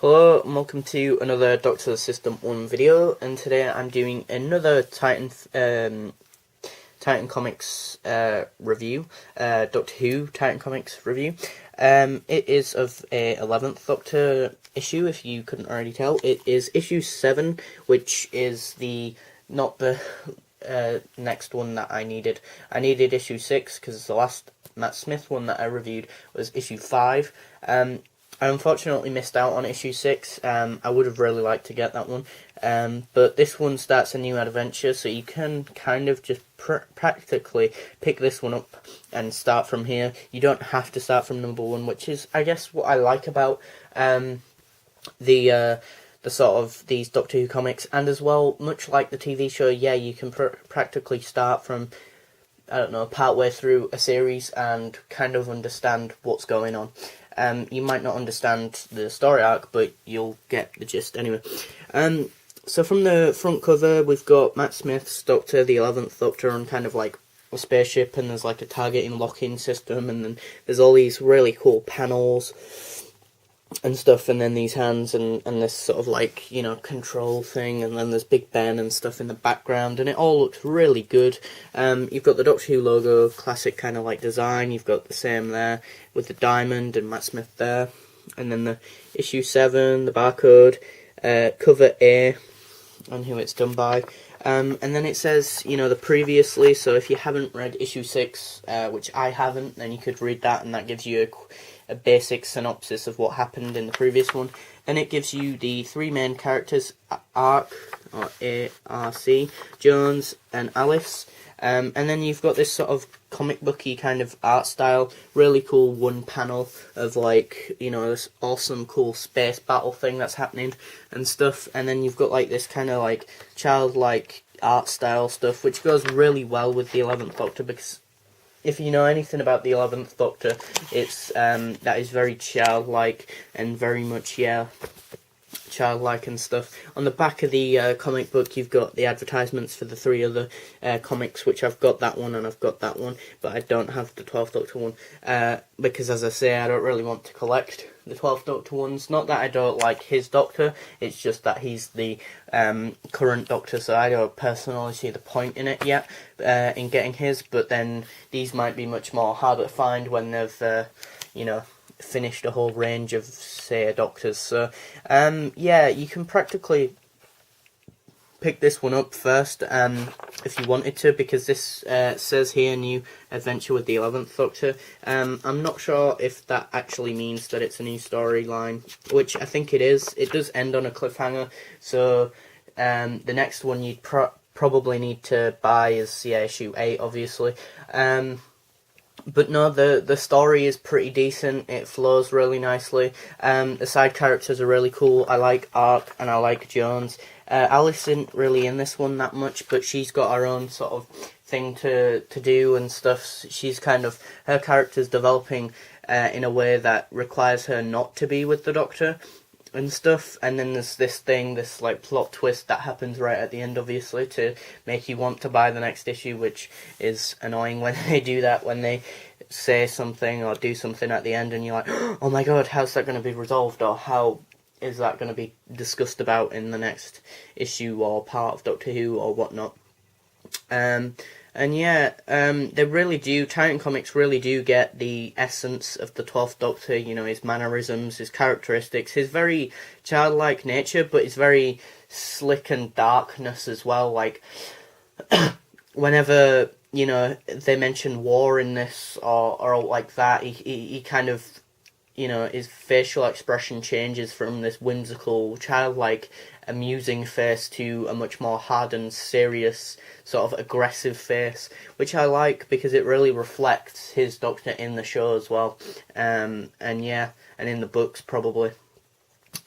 Hello and welcome to another Doctor System 1 video, and today I'm doing another Titan Comics review, Doctor Who Titan Comics review. It is of a 11th Doctor issue, if you couldn't already tell. It is issue 7, which is not the next one that I needed. I needed issue 6 because the last Matt Smith one that I reviewed was issue 5. I unfortunately missed out on issue 6. I would have really liked to get that one, but this one starts a new adventure, so you can kind of just practically pick this one up and start from here. You don't have to start from number 1, which is, I guess, what I like about the sort of these Doctor Who comics, and as well, much like the TV show, yeah, you can practically start from, I don't know, part way through a series and kind of understand what's going on. You might not understand the story arc, but you'll get the gist anyway. So from the front cover, we've got Matt Smith's Doctor, the 11th Doctor, on kind of like a spaceship, and there's like a targeting locking system, and then there's all these really cool panels and stuff, and then these hands and this sort of like, you know, control thing, and then there's Big Ben and stuff in the background, and it all looks really good. You've got the Doctor Who logo, classic kind of like design. You've got the same there with the diamond and Matt Smith there, and then the issue 7, the barcode, cover A, and who it's done by. And then it says, you know, the previously, so if you haven't read issue 6, which I haven't, then you could read that, and that gives you a basic synopsis of what happened in the previous one. Then it gives you the 3 main characters, Ark, or A-R-C, Jones, and Alice. And then you've got this sort of comic booky kind of art style, really cool one panel of, like, you know, this awesome cool space battle thing that's happening and stuff. And then you've got like this kind of like childlike art style stuff, which goes really well with the 11th Doctor, because if you know anything about the 11th Doctor, it's that is very childlike and very much, yeah, childlike and stuff. On the back of the comic book, you've got the advertisements for the 3 other comics, which I've got that one and I've got that one, but I don't have the 12th Doctor one, because, as I say, I don't really want to collect the 12th Doctor ones. Not that I don't like his Doctor, it's just that he's the current Doctor, so I don't personally see the point in it yet, in getting his, but then these might be much more harder to find when they've, you know, finished a whole range of, say, Doctors. So, yeah, you can practically pick this one up first, if you wanted to, because this says here, new adventure with the 11th Doctor. I'm not sure if that actually means that it's a new storyline, which I think it is. It does end on a cliffhanger, so the next one you'd probably need to buy is, yeah, issue 8, obviously. But no, the story is pretty decent. It flows really nicely. The side characters are really cool. I like Ark and I like Jones. Alice isn't really in this one that much, but she's got her own sort of thing to do and stuff. She's kind of, her character's developing in a way that requires her not to be with the Doctor and stuff, and then there's this like plot twist that happens right at the end, obviously, to make you want to buy the next issue, which is annoying when they do that, when they say something or do something at the end and you're like, oh my god, how's that going to be resolved, or how is that going to be discussed about in the next issue or part of Doctor Who or whatnot. And yeah, they really do, Titan Comics really do get the essence of the 12th Doctor, you know, his mannerisms, his characteristics, his very childlike nature, but his very slick and darkness as well. Like, whenever, you know, they mention war in this or like that, he kind of, you know, his facial expression changes from this whimsical, childlike, amusing face to a much more hardened, serious, sort of aggressive face, which I like because it really reflects his Doctor in the show as well, and yeah, and in the books probably,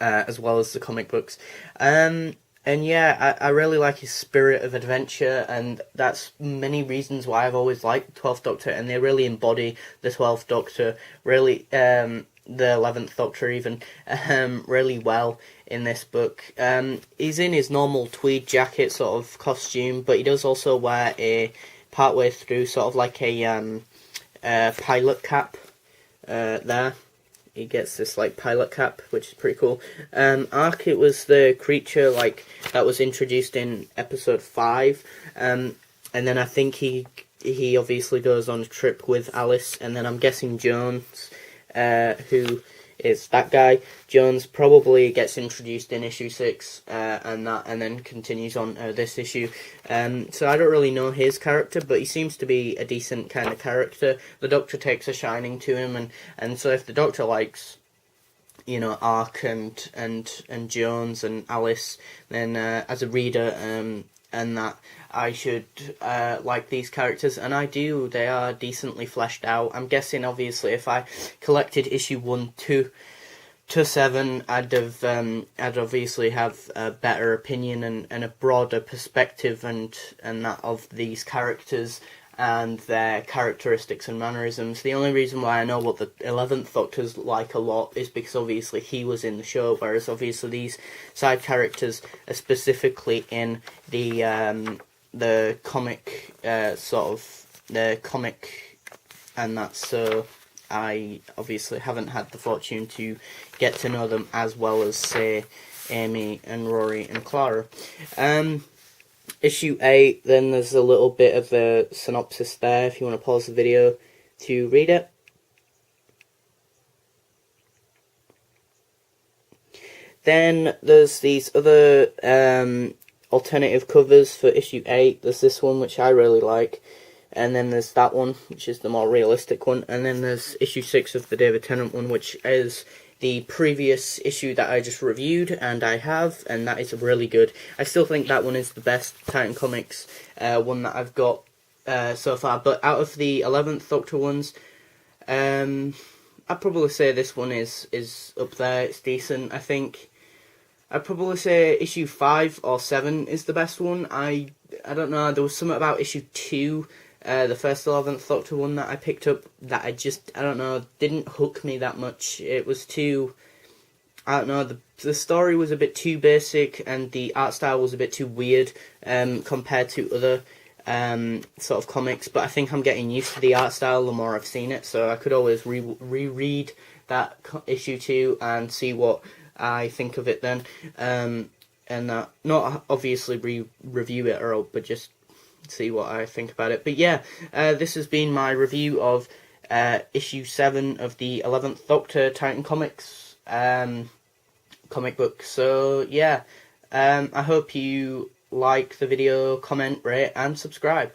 as well as the comic books. And yeah, I really like his spirit of adventure, and that's many reasons why I've always liked the 12th Doctor, and they really embody the 12th Doctor, really, the 11th Doctor even, really well in this book. He's in his normal tweed jacket sort of costume, but he does also wear a, partway through, sort of like a pilot cap there. he gets this like pilot cap, which is pretty cool. Ark, it was the creature like that was introduced in episode 5, and then I think he obviously goes on a trip with Alice, and then I'm guessing Jones, who is that guy. Jones probably gets introduced in issue 6, and then continues on this issue. So I don't really know his character, but he seems to be a decent kind of character. The Doctor takes a shining to him, and so if the Doctor likes, you know, Ark and Jones and Alice, then as a reader, and that I should like these characters, and I do. They are decently fleshed out. I'm guessing, obviously, if I collected issue 1 to 7, I'd obviously have a better opinion and a broader perspective and that of these characters and their characteristics and mannerisms. The only reason why I know what the 11th Doctor's like a lot is because obviously he was in the show, whereas obviously these side characters are specifically in the comic, the comic, and that's so I obviously haven't had the fortune to get to know them as well as, say, Amy and Rory and Clara. Issue 8, then there's a little bit of a synopsis there if you want to pause the video to read it. Then there's these other alternative covers for issue 8. There's this one which I really like, and then there's that one which is the more realistic one, and then there's issue 6 of the David Tennant one, which is the previous issue that I just reviewed, and that is really good. I still think that one is the best Titan Comics one that I've got so far, but out of the 11th Doctor ones, I'd probably say this one is up there. It's decent. I think I'd probably say issue 5 or 7 is the best one. I don't know, there was something about issue 2, the first 11th Doctor one that I picked up that I don't know, didn't hook me that much. It was too, I don't know, the story was a bit too basic and the art style was a bit too weird compared to other sort of comics, but I think I'm getting used to the art style the more I've seen it, so I could always reread that issue 2 and see what I think of it then, and not obviously review it but just see what I think about it. But yeah, this has been my review of issue 7 of the 11th Doctor Titan Comics comic book. So yeah, I hope you like the video, comment, rate and subscribe.